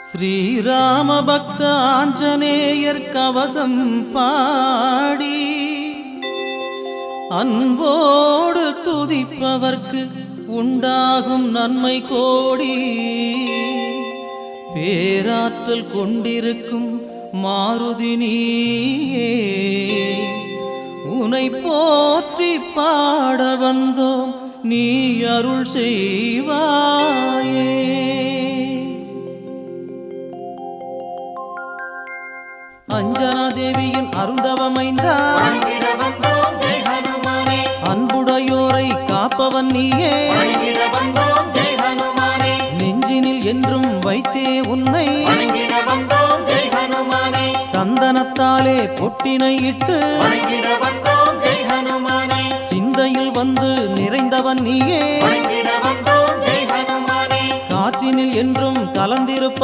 ஸ்ரீராம பக்த ஆஞ்சநேயர் கவசம் பாடி அன்போடு துதிப்பவர்க்கு உண்டாகும் நன்மை கோடி. பேராற்றல் கொண்டிருக்கும் மாருதி நீயே, உனை போற்றி பாட வந்தோம், நீ அருள் செய்வாயே. அஞ்சனா தேவியின் அருந்தவமைந்தா, அன்புடையோரை காப்பவன் நீயே, நெஞ்சினில் என்றும் வைத்தே உன்னை, சந்தனத்தாலே பொட்டினை இட்டு சிந்தையில் வந்து நிறைந்தவன் நீயே, காற்றினில் என்றும் கலந்திருப்ப